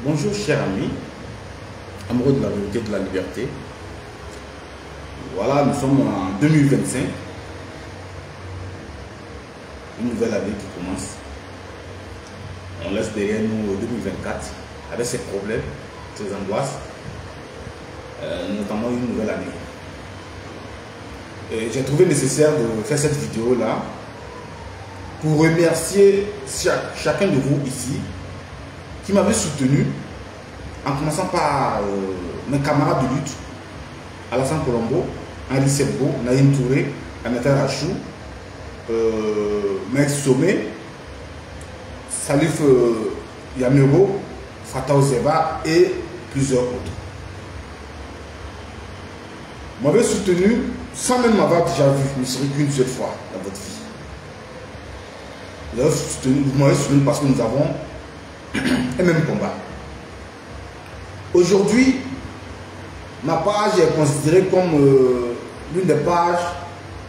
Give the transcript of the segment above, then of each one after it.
Bonjour chers amis, amoureux de la vérité et de la liberté. Voilà, nous sommes en 2025. Une nouvelle année qui commence. On laisse derrière nous 2024 avec ses problèmes, ses angoisses, notamment une nouvelle année. J'ai trouvé nécessaire de faire cette vidéo-là pour remercier chacun de vous ici qui m'avait soutenu, en commençant par mes camarades de lutte, Alassane Colombo, Henri Sebgo, Naïm Touré, Anata Rachou, Max Sommet, Salif Yamero, Fatah Ozeba et plusieurs autres. Vous m'avez soutenu sans même m'avoir déjà vu, ne serait qu'une seule fois dans votre vie. Vous m'avez soutenu parce que nous avons un même combat. Aujourd'hui, ma page est considérée comme l'une des pages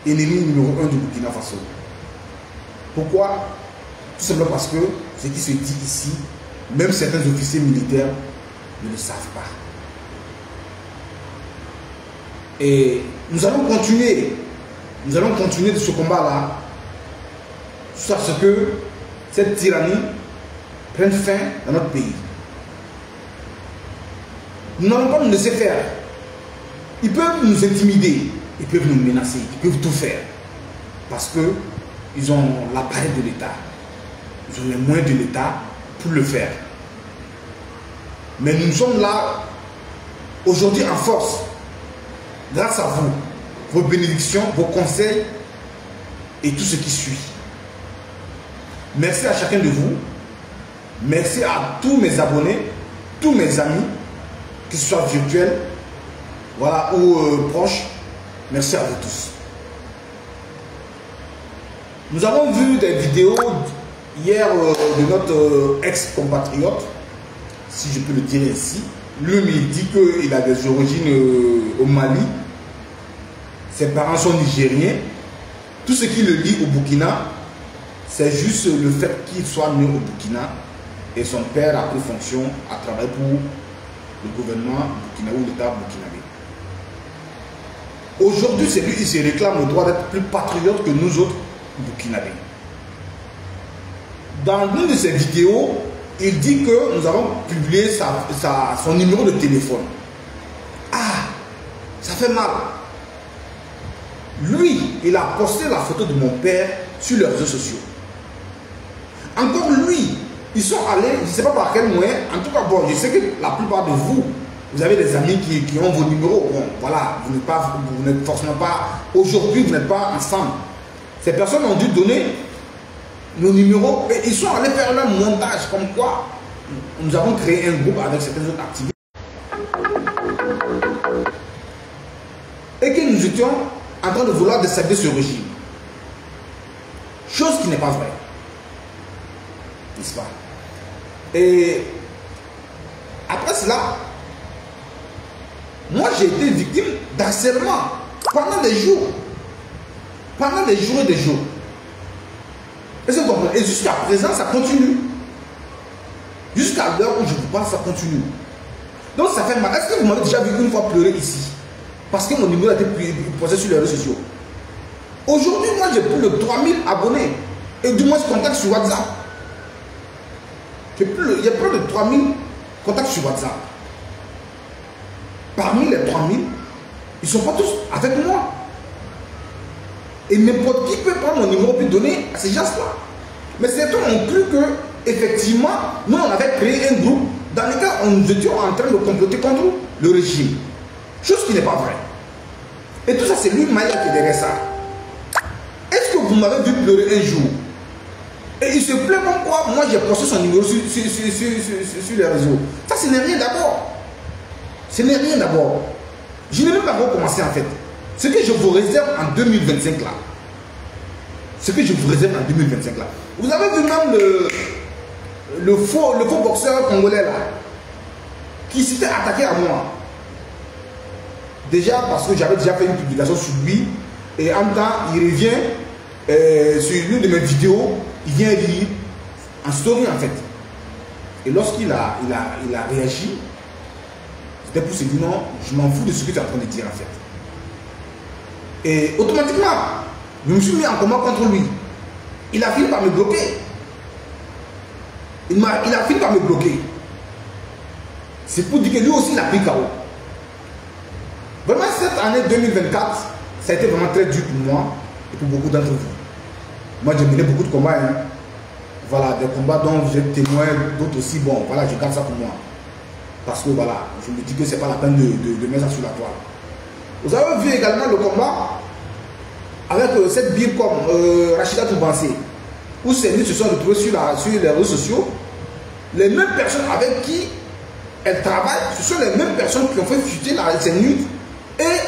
ennemies numéro 1 du Burkina Faso. Pourquoi? Tout simplement parce que ce qui se dit ici, même certains officiers militaires ne le savent pas. Et nous allons continuer de ce combat-là, jusqu'à ce que cette tyrannie prenne fin dans notre pays. Nous n'allons pas nous laisser faire. Ils peuvent nous intimider, ils peuvent nous menacer, ils peuvent tout faire. Parce qu'ils ont l'appareil de l'État. Ils ont les moyens de l'État pour le faire. Mais nous sommes là aujourd'hui en force. Grâce à vous, vos bénédictions, vos conseils et tout ce qui suit. Merci à chacun de vous. Merci à tous mes abonnés, tous mes amis, qu'ils soient virtuels, voilà, ou proches. Merci à vous tous. Nous avons vu des vidéos hier de notre ex-compatriote, si je peux le dire ainsi. Lui, il dit qu'il a des origines au Mali. Ses parents sont nigériens. Tout ce qui le lie au Burkina, c'est juste le fait qu'il soit né au Burkina et son père a pris fonction à travailler pour le gouvernement burkinabé ou l'État burkinabé. Aujourd'hui, c'est lui qui se réclame le droit d'être plus patriote que nous autres burkinabés. Dans l'une de ses vidéos, il dit que nous avons publié son numéro de téléphone. Ah, ça fait mal. Lui, il a posté la photo de mon père sur les réseaux sociaux. Encore lui, ils sont allés, je ne sais pas par quel moyen, en tout cas, bon, je sais que la plupart de vous, vous avez des amis qui ont vos numéros. Bon, voilà, vous n'êtes forcément pas, aujourd'hui, vous n'êtes pas ensemble. Ces personnes ont dû donner nos numéros et ils sont allés faire leur montage, comme quoi nous avons créé un groupe avec certains autres activistes. Et que nous étions en train de vouloir desservir ce régime. Chose qui n'est pas vraie. N'est-ce pas? Et après cela, moi j'ai été victime d'harcèlement pendant des jours. Pendant des jours et des jours. Est-ce que vous comprenez? Et jusqu'à présent, ça continue. Jusqu'à l'heure où je vous parle, ça continue. Donc ça fait mal. Est-ce que vous m'avez déjà vu une fois pleurer ici? Parce que mon numéro a été posé sur les réseaux sociaux. Aujourd'hui, moi j'ai plus de 3000 abonnés. Et du moins, je contacte sur WhatsApp. Il y a plus de 3000 contacts sur WhatsApp. Parmi les 3000, ils ne sont pas tous avec moi. Et n'importe qui peut prendre mon numéro et donner à ces gens-là. Mais certains ont cru que, effectivement, nous on avait créé un groupe dans lequel nous étions en train de comploter contre le régime. Chose qui n'est pas vraie. Et tout ça, c'est lui, Maya, qui est derrière ça. Est-ce que vous m'avez vu pleurer un jour? Et il se plaît comme quoi, moi j'ai posté son numéro sur les réseaux. Ça, ce n'est rien d'abord. Ce n'est rien d'abord. Je n'ai même pas recommencé en fait. Ce que je vous réserve en 2025 là. Ce que je vous réserve en 2025 là. Vous avez vu même le faux boxeur congolais là, qui s'était attaqué à moi. Déjà parce que j'avais déjà fait une publication sur lui. Et en même temps, il revient sur l'une de mes vidéos. Il vient lire en story en fait. Et lorsqu'il a réagi, c'était pour se dire non, je m'en fous de ce que tu es en train de dire en fait. Et automatiquement, je me suis mis en combat contre lui. Il a fini par me bloquer. Il a fini par me bloquer. C'est pour dire que lui aussi il a pris KO. Vraiment, cette année 2024, ça a été vraiment très dur pour moi et pour beaucoup d'entre vous. Moi, j'ai mené beaucoup de combats. Hein. Voilà, des combats dont j'ai témoin, d'autres aussi. Bon, voilà, je garde ça pour moi. Parce que voilà, je me dis que c'est pas la peine de mettre ça sur la toile. Vous avez vu également le combat avec cette bille comme Rachida Toubansé, où ces nuits se sont retrouvés sur les réseaux sociaux. Les mêmes personnes avec qui elle travaille, ce sont les mêmes personnes qui ont fait fuiter ces nuits. Et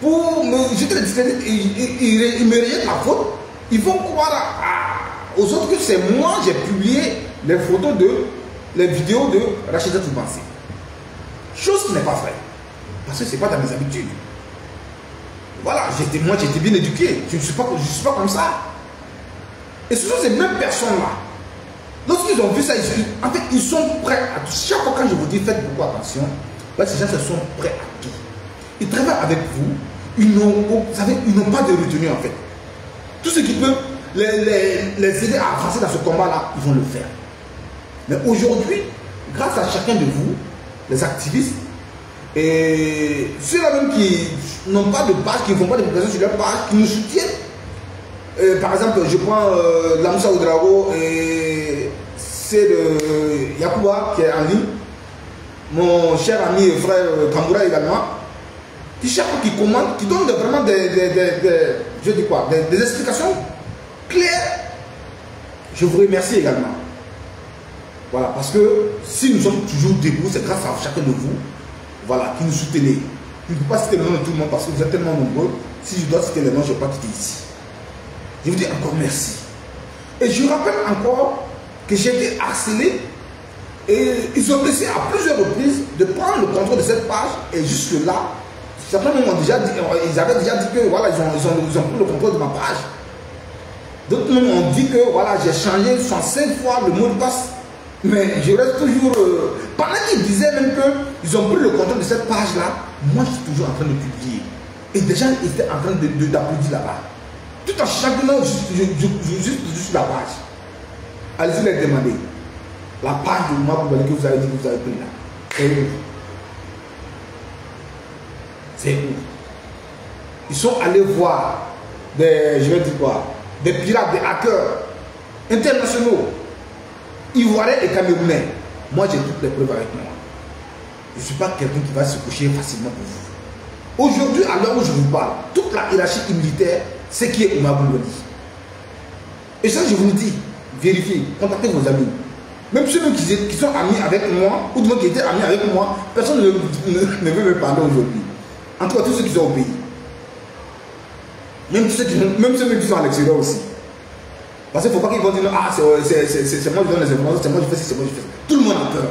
pour me jeter les discrédits, ils me rejettent la faute. Ils vont croire aux autres que c'est moi, j'ai publié les photos les vidéos de Rachida Toubansé. Chose qui n'est pas vraie. Parce que ce n'est pas dans mes habitudes. Voilà, moi j'étais bien éduqué. Je ne suis pas comme ça. Et ce sont ces mêmes personnes-là. Lorsqu'ils ont vu ça, en fait, ils sont prêts à tout. Chaque fois quand je vous dis faites beaucoup attention, ces gens sont prêts à tout. Ils travaillent avec vous, ils n'ont pas de retenue en fait. Tout ce qui peut les aider à avancer dans ce combat-là, ils vont le faire. Mais aujourd'hui, grâce à chacun de vous, les activistes, et ceux-là même qui n'ont pas de page, qui ne font pas de publication sur leur page, qui nous soutiennent. Par exemple, je prends Lamoussa Oudrago et c'est de Yakouba qui est en ligne, mon cher ami et frère Kamboura également, qui chaque fois qui commande, qui donne vraiment des explications claires. Je vous remercie également. Voilà, parce que si nous sommes toujours debout, c'est grâce à chacun de vous, voilà, qui nous soutenez. Je ne peux pas citer le nom de tout le monde parce que vous êtes tellement nombreux. Si je dois citer les noms, je ne vais pas quitter ici. Je vous dis encore merci. Et je rappelle encore que j'ai été harcelé et ils ont essayé à plusieurs reprises de prendre le contrôle de cette page et jusque-là, certains m'ont déjà dit, ils avaient déjà dit que voilà, ils ont pris le contrôle de ma page. D'autres m'ont dit que voilà, j'ai changé 65 fois le mot de passe. Mais je reste toujours... pendant qu'ils disaient même qu'ils ont pris le contrôle de cette page-là, moi je suis toujours en train de publier. Et des gens étaient en train d'applaudir là-bas. Tout en chacun, juste sur la page. Allez-y les demander. La page de moi que vous avez dit que vous avez pris là. C'est où? C'est où? Ils sont allés voir des pirates, des hackers internationaux, ivoiriens et camerounais. Moi j'ai toutes les preuves avec moi. Je ne suis pas quelqu'un qui va se coucher facilement pour vous. Aujourd'hui, à l'heure où je vous parle, toute la hiérarchie militaire, c'est qui est Oumar Boulouni. Et ça, je vous le dis, vérifiez, contactez vos amis. Même ceux qui sont amis avec moi, ou du moins qui étaient amis avec moi, personne ne veut me parler aujourd'hui. En tout cas, tous ceux qui sont au pays. Même ceux qui sont à l'extérieur aussi. Parce qu'il ne faut pas qu'ils vont dire, ah, c'est moi qui donne les informations, c'est moi qui fais ça, c'est moi qui fais ça. Tout le monde a peur.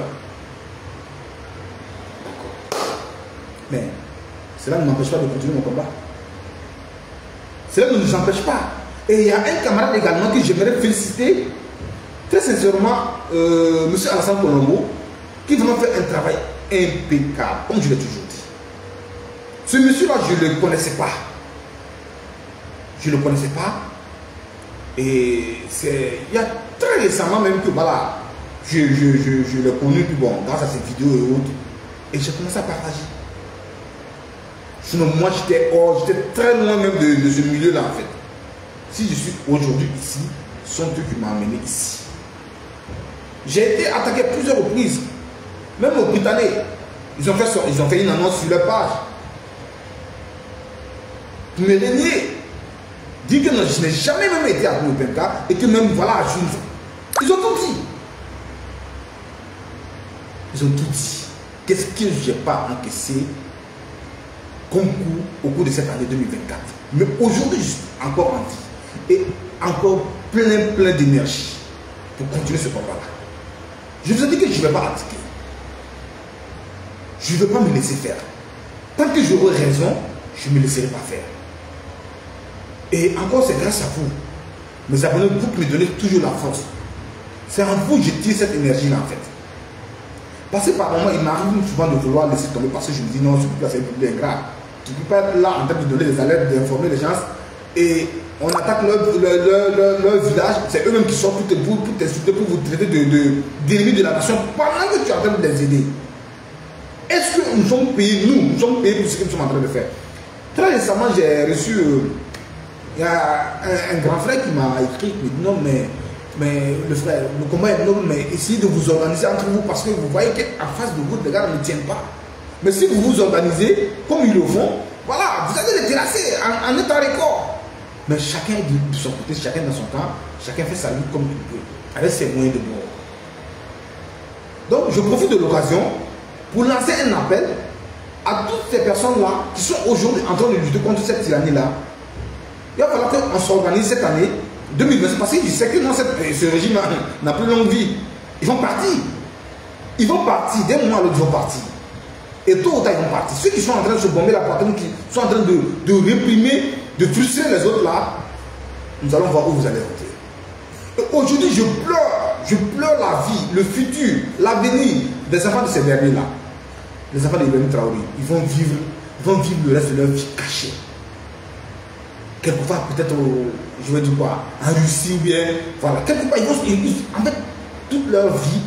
Mais cela ne m'empêche pas de continuer mon combat. Cela ne nous empêche pas. Et il y a un camarade également que j'aimerais féliciter, très sincèrement, M. Alassane Colombo, qui vraiment fait un travail impeccable, comme je l'ai toujours dit. Ce monsieur-là, je ne le connaissais pas. Je ne le connaissais pas. Et c'est il y a très récemment même que voilà, je l'ai connu, puis bon, grâce à ses vidéos et autres. Et j'ai commencé à partager. Sinon, moi, j'étais très loin même de ce milieu-là, en fait. Si je suis aujourd'hui ici, ce sont eux qui m'ont amené ici. J'ai été attaqué à plusieurs reprises. Même aux Britanniques. Ils ont fait une annonce sur leur page. Pour me renier. Dire que non, je n'ai jamais même été à Koupenka et que même, voilà, ils ont tout dit. Ils ont tout dit. Qu'est-ce que je n'ai pas encaissé comme coup au cours de cette année 2024. Mais aujourd'hui, je suis encore en vie et encore plein d'énergie pour continuer ce combat-là. Je vous ai dit que je ne vais pas abdiquer. Je ne vais pas me laisser faire. Tant que j'aurai raison, je ne me laisserai pas faire. Et encore, c'est grâce à vous, mes abonnés, vous qui me donnez toujours la force. C'est en vous que je tire cette énergie-là, en fait. Parce que par moment, il m'arrive souvent de vouloir laisser tomber parce que je me dis non, ce public c'est un public ingrat. Tu ne peux pas être là en train de donner des alertes, d'informer les gens et on attaque leur village, c'est eux-mêmes qui sont pour t'insulter, pour vous traiter d'ennemis de la nation pendant que tu es en train de les aider. Est-ce que nous sommes payés, nous sommes payés pour ce que nous sommes en train de faire? Très récemment, j'ai reçu, il y a un grand frère qui m'a écrit, il me dit non, mais le frère, le combat est noble, mais essayez de vous organiser entre vous parce que vous voyez qu'en face de vous, les gars ne tiennent pas. Mais si vous vous organisez, comme ils le font, voilà, vous allez les terrasser en état record. Mais chacun de son côté, chacun dans son temps, chacun fait sa vie comme il peut, avec ses moyens de bord. Donc, je profite de l'occasion pour lancer un appel à toutes ces personnes-là qui sont aujourd'hui en train de lutter contre cette tyrannie-là. Il va falloir qu'on s'organise cette année 2020, parce que je sais que non, ce régime n'a plus longue vie. Ils vont partir. Ils vont partir. D'un moment à l'autre, ils vont partir. Et tôt ou tard, ils vont partir. Ceux qui sont en train de se bomber la poitrine, qui sont en train de réprimer, de frustrer les autres là, nous allons voir où vous allez rentrer. Aujourd'hui, je pleure la vie, le futur, l'avenir des enfants de ces derniers-là. Les enfants de Ibrahim Traoré, ils vont vivre le reste de leur vie cachée. Quelque part, peut-être, je vais dire quoi, en Russie ou bien, voilà, quelque part, en fait, toute leur vie,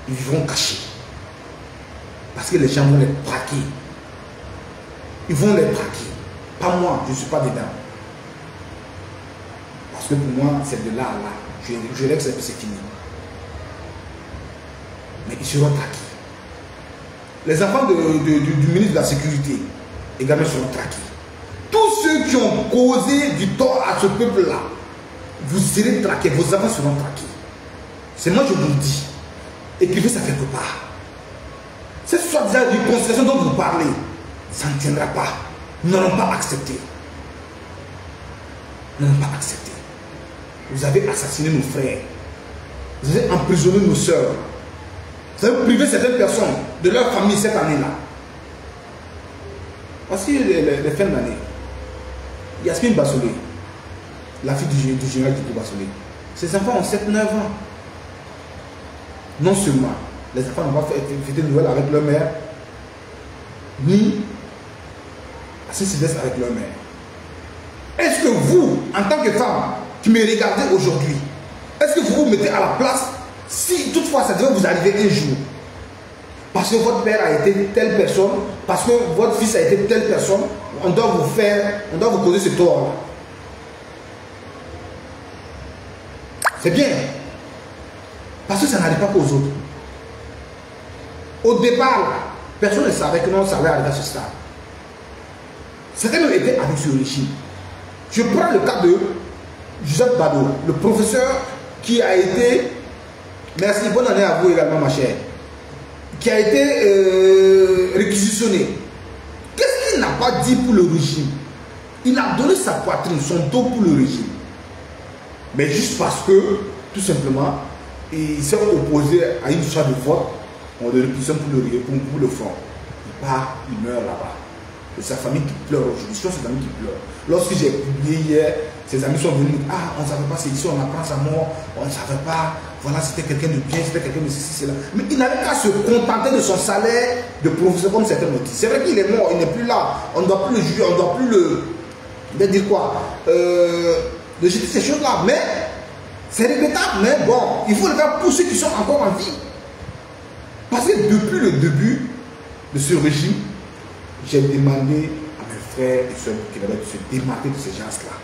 ils vont cacher. Parce que les gens vont les braquer. Ils vont les braquer. Pas moi, je ne suis pas dedans. Parce que pour moi, c'est de là à là. Je rêve que c'est fini. Mais ils seront traqués. Les enfants du ministre de la Sécurité également seront traqués. Tous ceux qui ont causé du tort à ce peuple-là, vous serez traqués, vos enfants seront traqués. C'est moi je vous le dis. Écrivez ça quelque part. Cette soi-disant réconciliation dont vous parlez, ça ne tiendra pas. Nous n'allons pas accepter. Nous n'allons pas accepter. Vous avez assassiné nos frères. Vous avez emprisonné nos soeurs. Vous avez privé certaines personnes de leur famille cette année-là. Voici les fins d'année. Yasmine Bassolé, la fille du général Diko Bassolé, ses enfants ont 7-9 ans. Non seulement les enfants n'ont pas fêté Noël avec leur mère, ni à Saint-Sylvestre avec leur mère. Est-ce que vous, en tant que femme qui me regardez aujourd'hui, est-ce que vous vous mettez à la place si toutefois ça devait vous arriver un jour? Parce que votre père a été telle personne, parce que votre fils a été telle personne, on doit vous causer ce tort-là. C'est bien. Parce que ça n'arrive pas qu'aux autres. Au départ, personne ne savait que non, ça allait arriver à ce stade. Certains même étaient avec ce régime. Je prends le cas de Joseph Bado, le professeur qui a été, merci, bonne année à vous également ma chère, qui a été réquisitionné. Qu'est-ce qu'il n'a pas dit pour le régime? Il a donné sa poitrine, son dos pour le régime. Mais juste parce que, tout simplement, il s'est opposé à une histoire de vote, on le réquisitionne pour le front. Il part, il meurt là-bas. Et sa famille qui pleure aujourd'hui, ce sont ses amis qui pleurent. Lorsque j'ai publié hier, ses amis sont venus, ah, on ne savait pas, c'est ici, on apprend sa mort, on ne savait pas, voilà, c'était quelqu'un de bien, c'était quelqu'un de ceci, cela. Mais il n'avait qu'à se contenter de son salaire de professeur comme certains l'ont dit. C'est vrai qu'il est mort, il n'est plus là, on ne doit plus le juger, on ne doit plus le dire quoi, de jeter ces choses-là. Mais c'est regrettable, mais bon, il faut le faire pour ceux qui sont encore en vie. Parce que depuis le début de ce régime, j'ai demandé à mes frères et soeurs qui avaient de se démarquer de ces gens-là.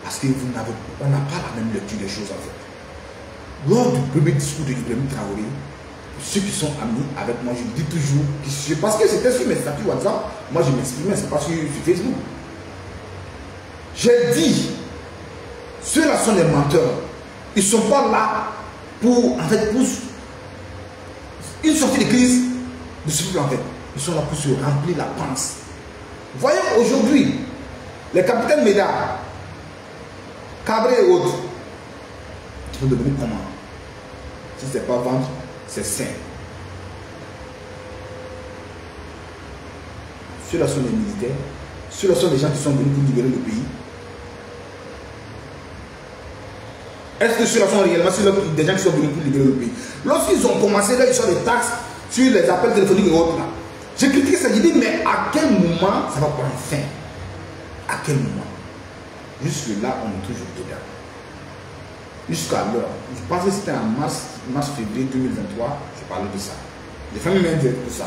Parce qu'on n'a pas la même lecture des choses en fait. Lors du premier discours de Ibrahim Traoré, ceux qui sont amis avec moi, je le dis toujours, parce que c'était sur mes statuts WhatsApp, moi je m'exprimais, c'est pas sur Facebook. J'ai dit, ceux-là sont des menteurs. Ils ne sont pas là pour, en fait, pour une sortie de crise de ce peuple en fait. Ils sont là pour se remplir la panse. Voyez aujourd'hui, les capitaines Médard, Cabré et autres, ils vont devenir comment? Si ce n'est pas vendre, c'est sain. Ceux-là sont les militaires, ceux-là sont les gens qui sont venus pour libérer le pays. Est-ce que ceux-là sont réellement des gens qui sont venus pour libérer le pays? Lorsqu'ils ont commencé là, ils sont des taxes sur les appels téléphoniques et autres là. J'ai critiqué ça, j'ai dit, mais à quel moment ça va prendre fin? À quel moment? Jusque-là, on est toujours dedans. Jusqu'à l'heure, je pense que c'était en mars-février 2023, je parlais de ça. J'ai fait même de ça.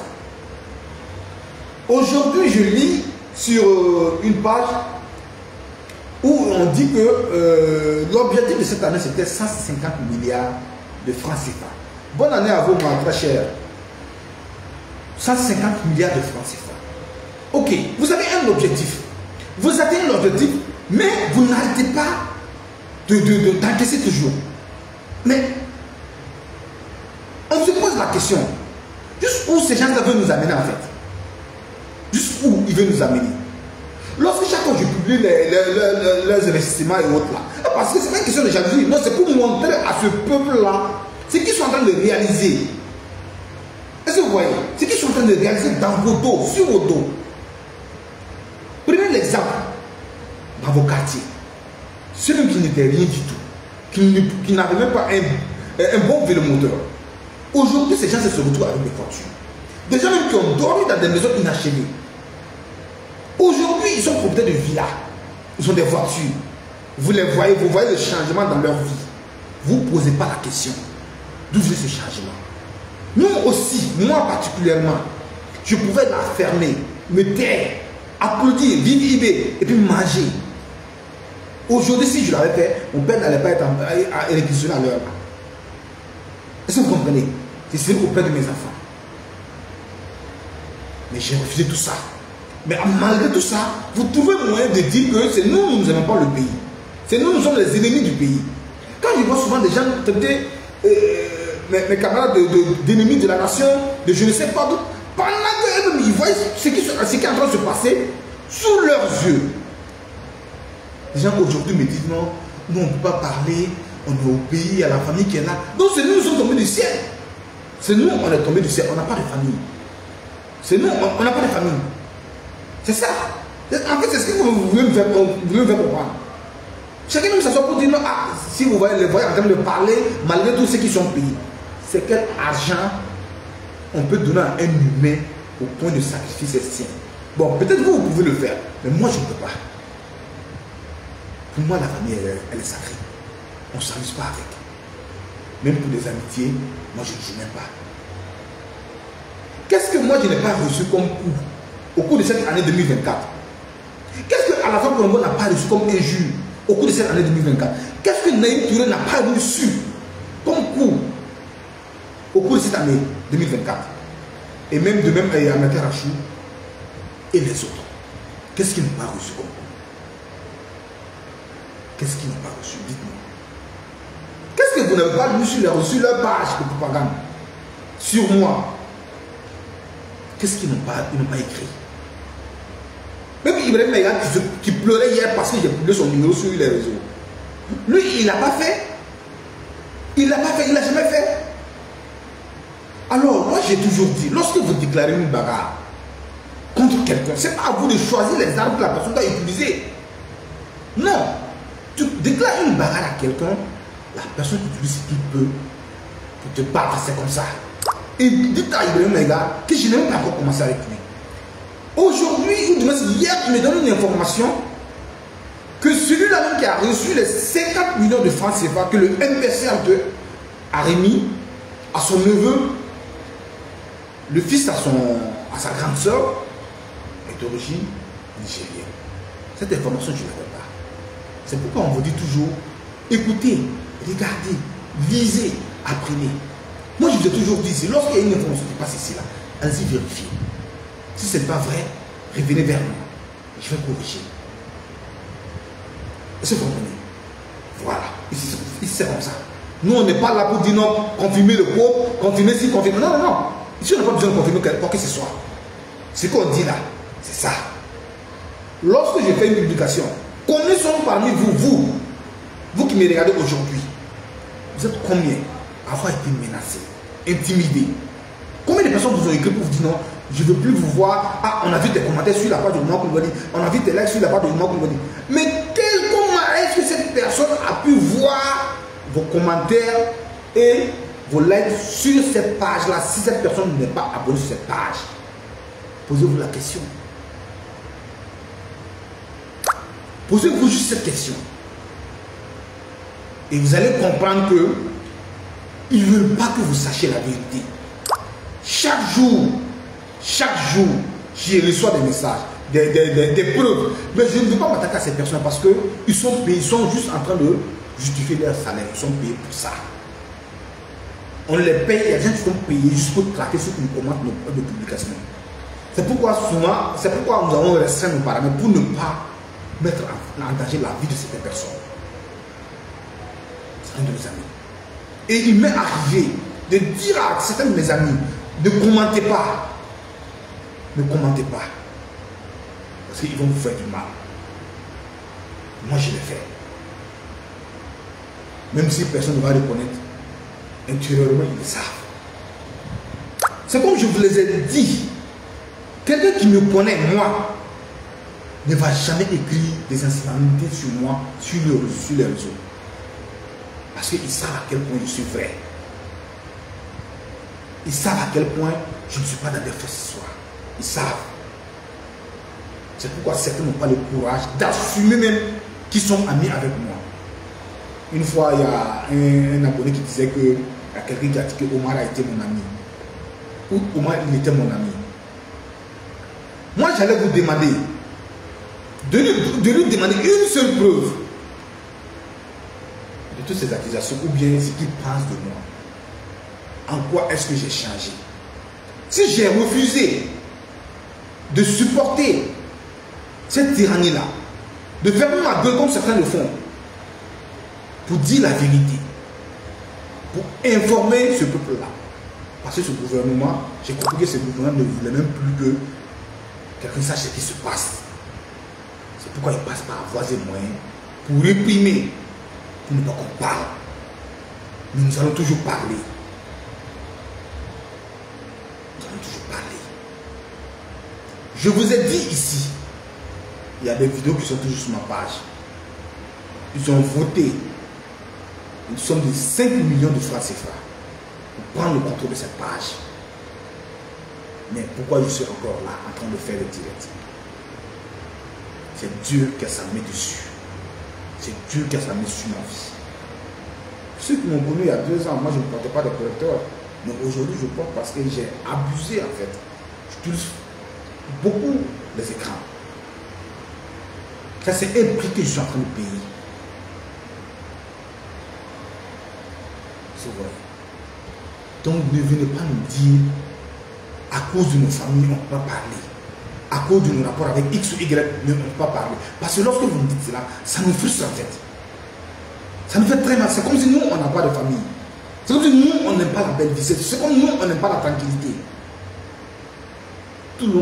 Aujourd'hui, je lis sur une page où on dit que l'objectif de cette année, c'était 150 milliards de francs CFA. Bonne année à vous, ma très chère. 150 milliards de francs CFA. Ok, vous avez un objectif. Vous atteignez l'objectif, mais vous n'arrêtez pas d'encaisser toujours. Mais on se pose la question, jusqu'où ces gens-là veulent nous amener en fait? Jusqu'où ils veulent nous amener? Lorsque chaque fois je publie leurs investissements et autres là, parce que c'est pas une question de jalousie, non, c'est pour montrer à ce peuple-là ce qu'ils sont en train de réaliser. Est-ce que vous voyez? Ce qu'ils sont en train de réaliser dans vos dos, sur vos dos. Prenez l'exemple dans vos quartiers. Celui qui n'était rien du tout, qui n'avait même pas un bon vélomoteur. Aujourd'hui, ces gens se retrouvent avec des voitures. Des gens même qui ont dormi dans des maisons inachevées. Aujourd'hui, ils sont propriétaires de villas. Ils ont des voitures. Vous les voyez, vous voyez le changement dans leur vie. Vous ne posez pas la question. D'où vient ce changement? Nous aussi, moi particulièrement, je pouvais la fermer, me taire, applaudir, vivre IB et puis manger. Aujourd'hui, si je l'avais fait, mon père n'allait pas être à réquisitionner à l'heure. Est-ce que vous comprenez? C'est auprès de mes enfants. Mais j'ai refusé tout ça. Mais malgré tout ça, vous trouvez moyen de dire que c'est nous, nous n'aimons pas le pays. C'est nous, nous sommes les ennemis du pays. Quand je vois souvent des gens traiter mes camarades d'ennemis de la nation, de je ne sais pas d'où, pendant qu'eux-mêmes, ils voient ce qui est en train de se passer sous leurs yeux. Les gens aujourd'hui me disent non, nous on ne peut pas parler, on est au pays, il y a la famille qui est là. Donc c'est nous, nous sommes tombés du ciel. C'est nous, on est tombés du ciel, on n'a pas de famille. C'est nous, on n'a pas de famille. C'est ça. En fait, c'est ce que vous voulez me faire comprendre. Chacun même s'assoit pour dire non, ah, si vous voyez les voyants en train de parler, malgré tous ceux qui sont payés, c'est quel argent on peut donner à un humain au point de sacrifier ses siens. Bon, peut-être vous, vous pouvez le faire, mais moi, je ne peux pas. Pour moi, la famille, elle est sacrée. On ne s'amuse pas avec. Même pour des amitiés, moi, je ne joue même pas. Qu'est-ce que moi, je n'ai pas reçu comme coup au cours de cette année 2024? Qu'est-ce que Alpha Colombo n'a pas reçu comme injure au cours de cette année 2024? Qu'est-ce que Naïm Touré n'a pas reçu comme coup au cours de cette année 2024? Et même de même à Amateur Rachou et les autres. Qu'est-ce qu'ils n'ont pas reçu comme coup? Qu'est-ce qu'ils n'ont pas reçu? Dites-moi. Qu'est-ce que vous n'avez pas reçu leur page de propagande sur moi? Qu'est-ce qu'ils n'ont pas écrit? Même Ibrahim Maïga qui pleurait hier parce qu'il a publié son numéro sur les réseaux. Lui, il n'a pas fait. Il n'a pas fait, il n'a jamais fait. Alors, moi j'ai toujours dit, lorsque vous déclarez une bagarre contre quelqu'un, ce n'est pas à vous de choisir les armes que la personne doit utiliser. Non. Tu déclares une bagarre à quelqu'un, la personne utilise ce qu'il peut pour te battre, c'est comme ça. Et dites à Ibrahim Maïga que je n'ai même pas encore commencé avec lui. Aujourd'hui, hier, il me donne une information que celui-là même qui a reçu les 50 millions de francs CFA que le MPCR2 a remis à son neveu, le fils à sa grande soeur, est d'origine nigérienne. Cette information, je ne l'avais pas. C'est pourquoi on vous dit toujours, écoutez, regardez, lisez, apprenez. Moi, je vous ai toujours dit, lorsqu'il y a une information qui passe ici, là, allez-y vérifier. Si ce n'est pas vrai, revenez vers moi. Je vais corriger. Est-ce que vous comprenez? Voilà. Ici, c'est comme ça. Nous, on n'est pas là pour dire non, confirmer le pauvre, confirmer ci, confirmer. Non, non, non. Ici, on n'a pas besoin de confirmer quoi que ce soit. Ce qu'on dit là, c'est ça. Lorsque je fais une publication, combien sont parmi vous qui me regardez aujourd'hui? Vous êtes combien avoir été menacé, intimidé? Combien de personnes vous ont écrit pour vous dire non, je ne veux plus vous voir? Ah, on a vu tes commentaires sur la page de Oumar Coulibaly, on a vu tes likes sur la page de Oumar Coulibaly. Mais comment est-ce que cette personne a pu voir vos commentaires et vos likes sur cette page-là. Si cette personne n'est pas abonnée sur cette page, posez-vous la question. Posez-vous juste cette question. Et vous allez comprendre que ils ne veulent pas que vous sachiez la vérité. Chaque jour, je reçois des messages, des preuves. Mais je ne veux pas m'attaquer à ces personnes parce qu'ils sont payés, ils sont juste en train de justifier leur salaire. Ils sont payés pour ça. On les paye, il y a des gens qui sont payés juste pour traquer ceux qui nous commentent nos publications. C'est pourquoi souvent, nous avons restreint nos paramètres pour ne pas mettre en danger la vie de certaines personnes. C'est un de mes amis. Et il m'est arrivé de dire à certains de mes amis, ne commentez pas. Ne commentez pas. Parce qu'ils vont vous faire du mal. Moi, je l'ai fait. Même si personne ne va reconnaître, intérieurement, ils le savent. C'est comme je vous les ai dit. Quelqu'un qui me connaît, moi, ne va jamais écrire des insolentités sur moi, sur les réseaux. Parce qu'ils savent à quel point je suis vrai. Ils savent à quel point je ne suis pas dans des fausses histoires. Ils savent. C'est pourquoi certains n'ont pas le courage d'assumer même qu'ils sont amis avec moi. Une fois, il y a un abonné qui disait que il y a quelqu'un qui a dit que Omar a été mon ami. Ou Omar, il était mon ami. Moi, j'allais vous demander de lui demander une seule preuve de toutes ces accusations ou bien ce qu'il pense de moi. En quoi est-ce que j'ai changé? Si j'ai refusé de supporter cette tyrannie-là, de fermer ma gueule comme certains le font, pour dire la vérité, pour informer ce peuple-là. Parce que ce gouvernement, j'ai compris que ce gouvernement ne voulait même plus que quelqu'un sache ce qui se passe. C'est pourquoi il passe par voies et moyens pour réprimer, pour ne pas qu'on parle. Mais nous allons toujours parler. Nous allons toujours parler. Je vous ai dit ici, il y a des vidéos qui sont toujours sur ma page. Ils ont voté une somme de 5 millions de francs CFA pour prendre le contrôle de cette page. Mais pourquoi je suis encore là en train de faire le direct? C'est Dieu qui a sa main dessus. C'est Dieu qui a sa main sur ma vie. Ceux qui m'ont connu il y a 2 ans, moi je ne portais pas de correcteur. Mais aujourd'hui je porte parce que j'ai abusé en fait. J'utilise beaucoup les écrans. Ça c'est un prix que je suis en train de payer. C'est vrai. Donc ne venez pas nous dire à cause de nos familles, on ne peut pas parler. À cause de nos rapports avec X ou Y, on ne peut pas parler. Parce que lorsque vous me dites cela, ça nous frustre en fait. Ça nous fait très mal. C'est comme si nous, on n'a pas de famille. C'est comme si nous, on n'aime pas la belle vie. C'est comme nous, on n'aime pas la tranquillité. Tout le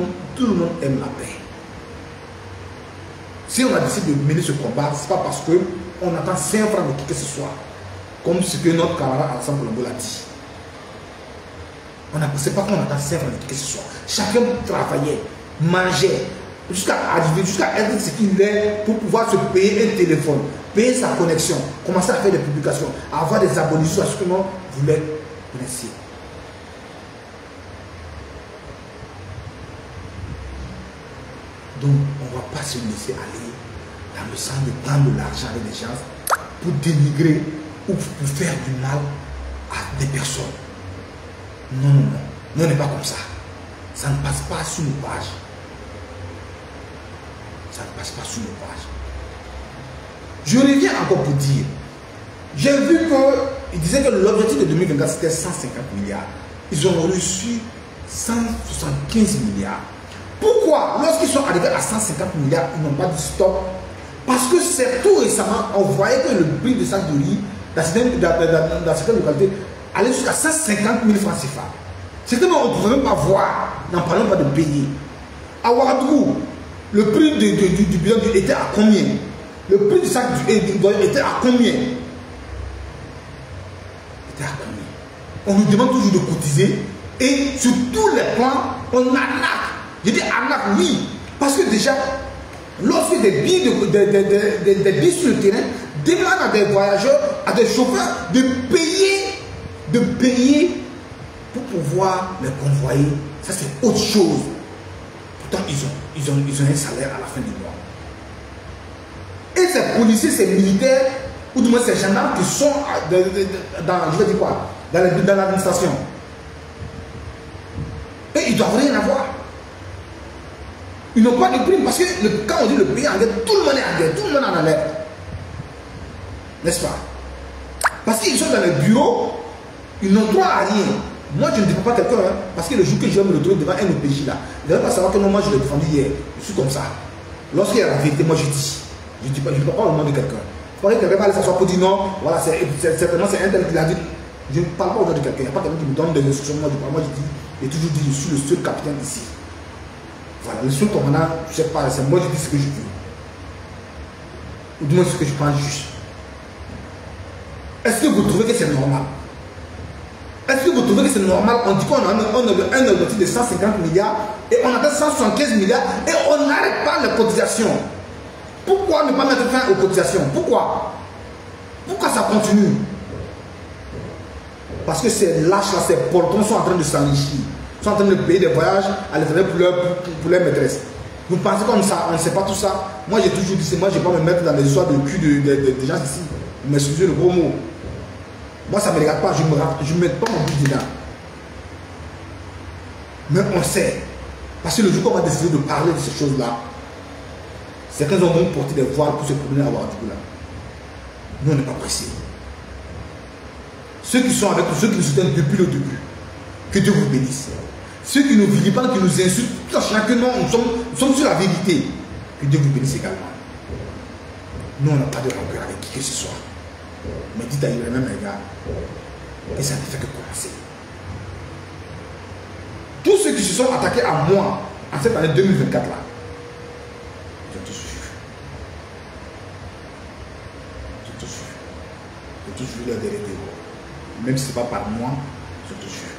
monde aime la paix. Si on a décidé de mener ce combat, ce n'est pas parce qu'on attend 5 francs de qui que ce soit. Comme ce que notre camarade Alassane Colombo l'a dit. Ce n'est pas qu'on attend 5 francs de qui que ce soit. Chacun travaillait, mangeait, jusqu'à arriver, jusqu'à être ce qu'il est pour pouvoir se payer un téléphone, payer sa connexion, commencer à faire des publications, avoir des abonnés sur ce que l'on voulait connaître. Donc, on ne va pas se laisser aller dans le sens de prendre de l'argent avec des gens pour dénigrer ou pour faire du mal à des personnes. Non, non, non. Non, on n'est pas comme ça. Ça ne passe pas sur nos pages. Ça ne passe pas sur nos pages. Je reviens encore pour dire, j'ai vu qu'il disait que l'objectif de 2024 c'était 150 milliards. Ils ont reçu 175 milliards. Pourquoi, lorsqu'ils sont arrivés à 150 milliards, ils n'ont pas dit stop? Parce que c'est tout récemment, on voyait que le prix de sac de riz dans certaines localités allait jusqu'à 150 000 francs CFA. C'était on ne pouvait même pas voir, n'en parlons pas de payer. À Ouagadougou, le prix du bilan était à combien? Le prix du sac était à combien? Était à combien? On nous demande toujours de cotiser et sur tous les plans, on arnaque. Je dis arnaque, oui. Parce que déjà, lorsque des billes sur le terrain demande à des voyageurs, à des chauffeurs de payer pour pouvoir les convoyer. Ça, c'est autre chose. Pourtant, ils ont un salaire à la fin du mois. Et ces policiers, ces militaires, ou du moins ces gendarmes qui sont dans, je vais dire quoi, dans l'administration. Et ils ne doivent rien avoir. Ils n'ont pas de prime parce que quand on dit le pays en guerre, tout le monde est en guerre, tout le monde est en alerte. N'est-ce pas? Parce qu'ils sont dans les bureaux, ils n'ont droit à rien. Moi, je ne défends pas quelqu'un, hein, parce que le jour que je vais me retrouver devant un OPJ là, il ne va pas savoir que non, moi je l'ai défendu hier. Je suis comme ça. Lorsqu'il y a la vérité, moi je dis. Je ne dis pas, je ne parle pas au nom de quelqu'un. Vous croyez que quelqu'un va aller s'asseoir pour dire non, voilà, certainement c'est un tel qui l'a dit. Je ne parle pas au nom de quelqu'un. Il n'y a pas quelqu'un qui me donne des instructions. Moi je dis, j'ai toujours dit, je suis le seul capitaine ici. Voilà, le seul commandant, je ne sais pas, c'est moi je dis ce que je veux. Ou du moins ce que je pense juste. Est-ce que vous trouvez que c'est normal? Est-ce que vous trouvez que c'est normal? On dit qu'on a un objectif de 150 milliards et on atteint 175 milliards et on n'arrête pas les cotisations. Pourquoi ne pas mettre fin aux cotisations? Pourquoi? Pourquoi ça continue? Parce que ces lâches-là, ces portons sont en train de s'enrichir. Ils sont en train de payer des voyages à l'étranger pour leur maîtresse. Vous pensez qu'on ne sait pas tout ça? Moi j'ai toujours dit, moi je ne vais pas me mettre dans les histoires de cul des gens ici. M'excusez le gros mot. Moi ça ne me regarde pas, je ne mets pas mon but dedans. Mais on sait. Parce que le jour qu'on va décider de parler de ces choses-là, certains ont même porté des voiles pour se promener à Ouagadougou. Nous on n'est pas pressés. Ceux qui sont avec nous, ceux qui nous soutiennent depuis le début, que Dieu vous bénisse. Ceux qui nous vilipentent, qui nous insultent, tout en sachant que nous sommes sur la vérité, que Dieu vous bénisse également. Nous on n'a pas de rancœur avec qui que ce soit. Mais dites à même les gars, que ça ne fait que commencer. Tous ceux qui se sont attaqués à moi en cette année 2024 là, ils ont tous suivi. Ils ont tous suivi. Ils ont tous suivi leur vérité. Même si ce n'est pas par moi, ils ont tous suivi.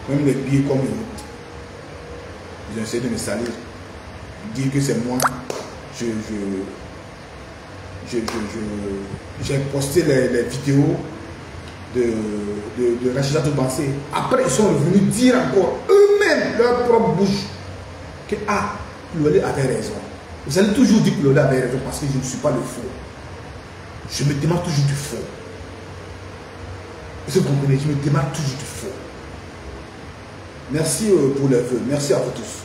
Même les billets comme eux, ils ont essayé de me salir. Dire que c'est moi. J'ai posté les vidéos de Rachida Toubansé. Après, ils sont revenus dire encore eux-mêmes, leur propre bouche, que Koulibaly avait raison. Vous allez toujours dire que Koulibaly avait raison parce que je ne suis pas le faux. Je me demande toujours du faux. Vous comprenez, je me demande toujours du faux. Merci pour les vœux. Merci à vous tous.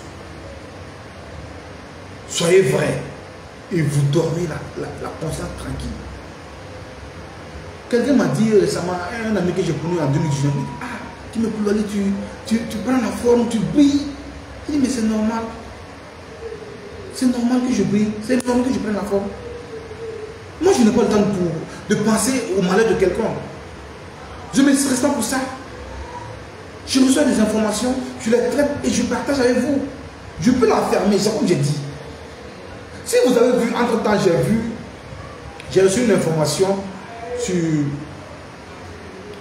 Soyez vrais. Et vous dormez la conscience tranquille. Quelqu'un m'a dit récemment, un ami que j'ai connu en 2019, tu me Koulibaly, tu prends la forme, tu brilles. Il dit, mais c'est normal. C'est normal que je brille. C'est normal que je prenne la forme. Moi, je n'ai pas le temps de penser au malheur de quelqu'un. Je ne me stresse pas pour ça. Je reçois des informations, je les traite et je partage avec vous. Je peux la fermer, c'est comme j'ai dit. Si vous avez vu, entre-temps, j'ai reçu une information sur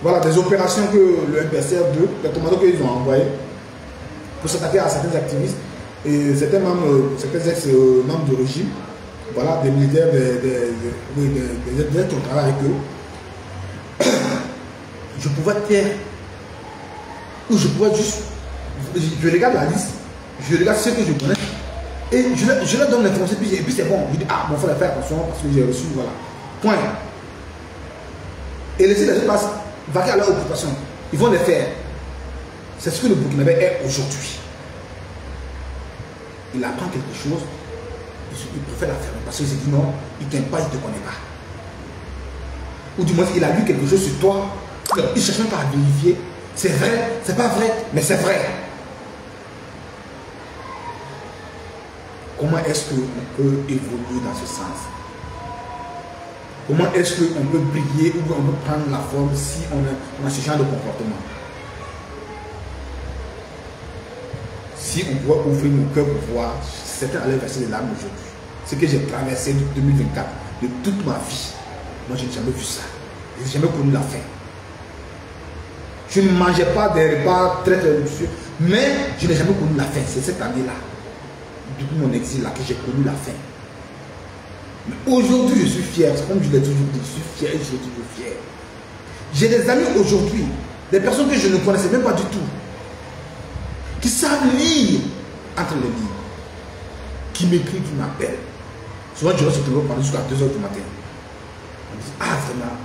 voilà, des opérations que le MPSR2, les commandos qu'ils ont envoyés pour s'attaquer à certains activistes et certains ex-membres du régime, voilà, des militaires, des qui ont travaillé avec eux. Je pouvais taire, ou je pouvais juste, je regarde la liste, je regarde ce que je connais, et je leur donne l'information, et puis c'est bon. Je dis, bon, il faut faire attention parce que j'ai reçu, voilà. Point. Et laisser les autres passer, vaquer à leur occupation. Ils vont les faire. C'est ce que le Burkinabé est aujourd'hui. Il apprend quelque chose, il préfère la fermer parce qu'il se dit non, il ne t'aime pas, il ne te connaît pas. Ou du moins, il a lu quelque chose sur toi, il ne cherche même pas à vérifier. C'est vrai, c'est pas vrai, mais c'est vrai. Comment est-ce qu'on peut évoluer dans ce sens? Comment est-ce qu'on peut briller ou on peut prendre la forme si on a ce genre de comportement? Si on pouvait ouvrir nos cœurs pour voir, certains allaient verser les larmes aujourd'hui. Ce que j'ai traversé de 2024, de toute ma vie, moi je n'ai jamais vu ça. Je n'ai jamais connu la faim. Je ne mangeais pas des repas très très luxueux, mais je n'ai jamais connu la faim. C'est cette année-là, depuis mon exil là, que j'ai connu la faim. Mais aujourd'hui, je suis fier. Comme je l'ai toujours dit, je suis fier et je suis toujours fier. J'ai des amis aujourd'hui, des personnes que je ne connaissais même pas du tout, qui savent lire entre les lignes, qui m'écrivent, qui m'appellent. Souvent, je reste au téléphone pendant jusqu'à 2 h du matin. On me dit, ah vraiment,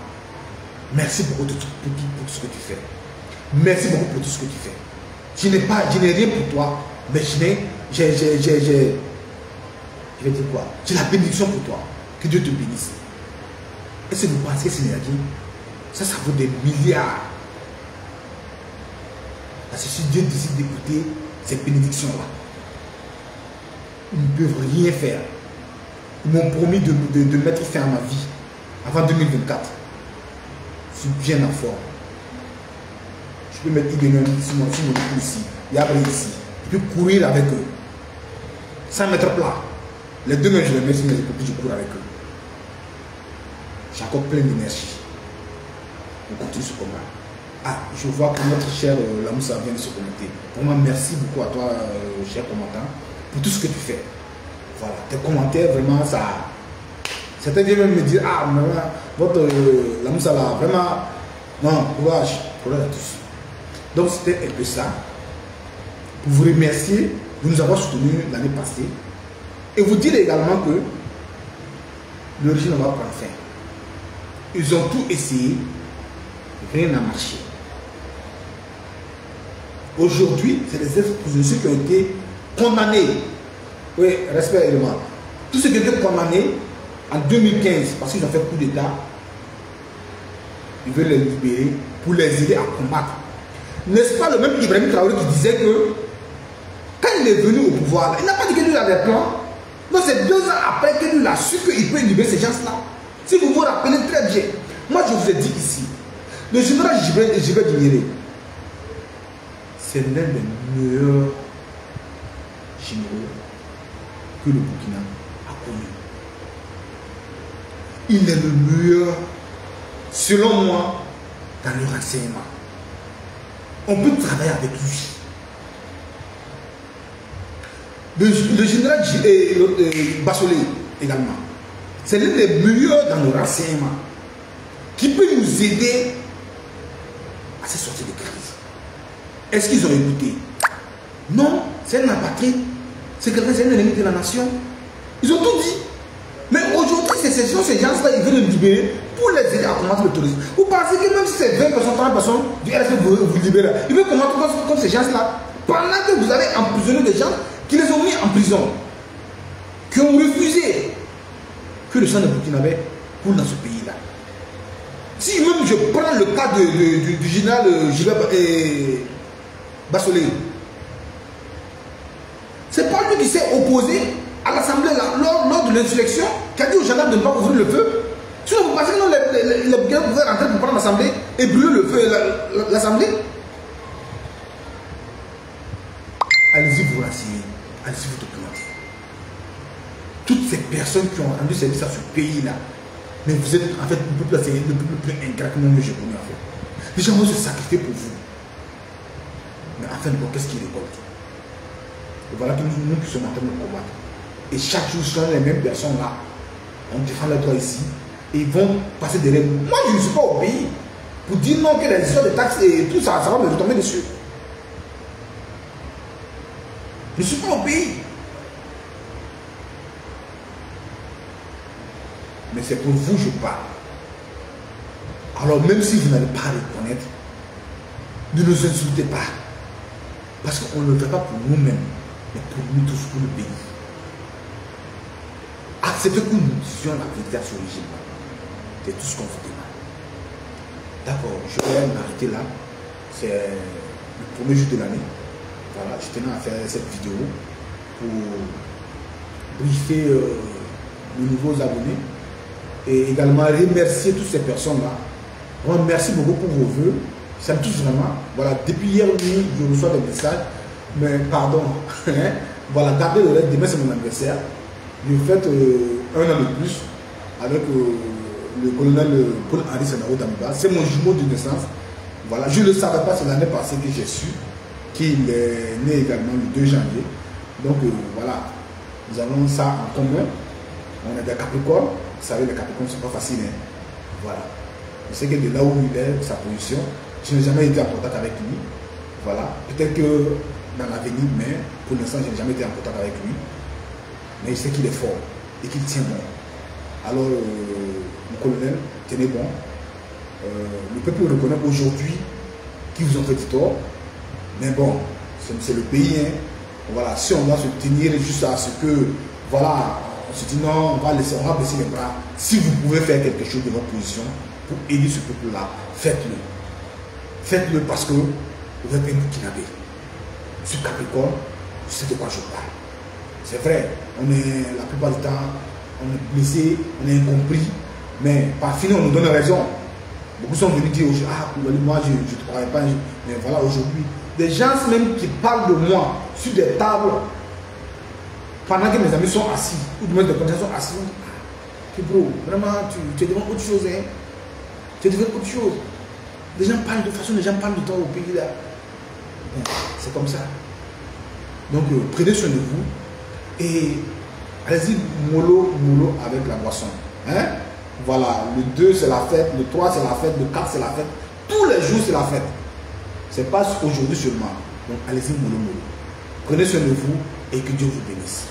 merci beaucoup pour tout ce que tu fais. Merci beaucoup pour tout ce que tu fais. Je n'ai rien pour toi, mais je vais dire quoi? J'ai la bénédiction pour toi. Que Dieu te bénisse. Est-ce que vous pensez que c'est rien? Ça vaut des milliards. Parce que si Dieu décide d'écouter ces bénédictions-là, ils ne peuvent rien faire. Ils m'ont promis de mettre fin à ma vie avant 2024. Je suis bien en forme. Je peux mettre IBM sur mon épaule ici, Yabré ici. Je peux courir avec eux. Sans mettre plat. Les 2 mains, je les mets sur mes épaules et je cours avec eux. J'ai encore plein d'énergie. On continue ce combat. Ah, je vois que notre cher Lamoussa vient de se connecter. Vraiment, merci beaucoup à toi, cher commentant, pour tout ce que tu fais. Voilà, tes commentaires, vraiment, ça. Certains viennent même me dire, ah, vraiment, votre Lamoussa là, vraiment, non, courage à tous. Donc, c'était un peu ça. Pour vous remercier de nous avoir soutenus l'année passée. Et vous dire également que le régime va prendre fin. Ils ont tout essayé, rien n'a marché. Aujourd'hui, c'est les ex-prisonniers qui ont été condamnés. Oui, respect élément. Tous ceux qui ont été condamnés en 2015 parce qu'ils ont fait coup d'État, ils veulent les libérer pour les aider à combattre. N'est-ce pas le même Ibrahim Traoré qui disait que quand il est venu au pouvoir, il n'a pas dit que lui avait plans. Non, c'est 2 ans après que lui a su qu'il peut libérer ces gens-là. Si vous vous rappelez très bien, moi je vous ai dit ici, le général Gilbert Dignéré, c'est l'un des meilleurs généraux que le Burkina a connu. Il est le meilleur, selon moi, dans le renseignement. On peut travailler avec lui. Le général Bassolé également, c'est l'un des meilleurs dans le renseignement, qui peut nous aider à se sortir de crise. Est-ce qu'ils ont écouté? Non, c'est un apatride. C'est quelqu'un, c'est un ennemi de la nation. Ils ont tout dit. Mais aujourd'hui, ces gens-là, ils veulent les libérer pour les aider à combattre le tourisme. Vous pensez que même si c'est 20 personnes, 30 personnes du RSP vous libérez, ils veulent combattre comme ces gens-là, pendant que vous avez emprisonné des gens qui les ont mis en prison, qui ont refusé que le sang de Burkinabé coule dans ce pays-là. Si même je prends le cas du général Gilbert Bassolé, c'est pas lui qui s'est opposé à l'Assemblée lors de l'insurrection, qui a dit aux gendarmes de ne pas ouvrir le feu. Sinon, vous pensez que les Burkinabés pouvaient rentrer pour prendre l'Assemblée et brûler le feu l'Assemblée? Allez-y vous renseigner, allez-y vous documenter. Toutes ces personnes qui ont rendu service à ce pays-là, mais vous êtes en fait le plus ingrat que moi j'ai connu en fait. Les gens vont se sacrifier pour vous. Mais en fin de compte, qu'est-ce qu'ils récoltent? Et voilà que nous qui sommes en train de combattre. Et chaque jour, ce sont les mêmes personnes là. On défend les droits ici. Et ils vont passer derrière nous. Moi, je ne suis pas au pays pour dire non que les histoires de taxes et tout ça, ça va me retomber dessus. Je ne suis pas au pays. Mais c'est pour vous que je parle. Alors même si vous n'allez pas reconnaître, ne nous insultez pas. Parce qu'on ne le fait pas pour nous-mêmes, mais pour nous tous, pour le pays. Acceptez que nous disions la vérité à ce régime. C'est tout ce qu'on vous demande. D'accord, je vais m'arrêter là. C'est le premier jour de l'année. Voilà, je tenais à faire cette vidéo pour briefer les nouveaux abonnés et également remercier toutes ces personnes-là. Bon, merci beaucoup pour vos vœux. Ça me touche vraiment. Voilà, depuis hier nuit, je reçois des messages. Mais pardon, voilà, gardez le reste. Demain, c'est mon anniversaire. Je fête 1 an de plus avec le colonel Paul-Henri Senaro Damiba. C'est mon jumeau de naissance. Voilà, je ne le savais pas, c'est l'année passée que j'ai su qu'il est né également le 2 janvier. Donc voilà, nous avons ça en commun. On est des Capricornes. Vous savez, les Capricornes ne sont pas faciles. Hein. Voilà. Je sais que de là où il est, sa position, je n'ai jamais été en contact avec lui. Voilà. Peut-être que dans l'avenir, mais pour l'instant, je n'ai jamais été en contact avec lui. Mais je sais qu'il est fort et qu'il tient bon. Alors, mon colonel, tenez bon. Le peuple reconnaît aujourd'hui qu'ils vous ont fait du tort. Mais bon, c'est le pays. Hein. Voilà, si on doit se tenir juste à ce que, voilà, on se dit non, on va baisser les bras. Si vous pouvez faire quelque chose de votre position pour aider ce peuple-là, faites-le. Faites-le parce que vous êtes un kidnappé. Je suis Capricorne, je sais de quoi je parle. C'est vrai, on est, la plupart du temps, on est blessé, on est incompris, mais par finir, on nous donne raison. Beaucoup sont venus dire, ah, moi, je ne croyais pas, mais voilà, aujourd'hui, des gens même qui parlent de moi sur des tables, pendant que mes amis sont assis, ou du moins des connaissances sont assis, ah, bro, vraiment, tu es devant autre chose, hein. Tu es devant autre chose. Les gens parlent de façon, les gens parlent de toi au pays là. Bon, c'est comme ça. Donc, prenez soin de vous et allez-y mollo avec la boisson. Hein? Voilà, le 2 c'est la fête, le 3 c'est la fête, le 4 c'est la fête. Tous les jours c'est la fête. C'est pas aujourd'hui seulement. Donc allez-y mollo. Prenez soin de vous et que Dieu vous bénisse.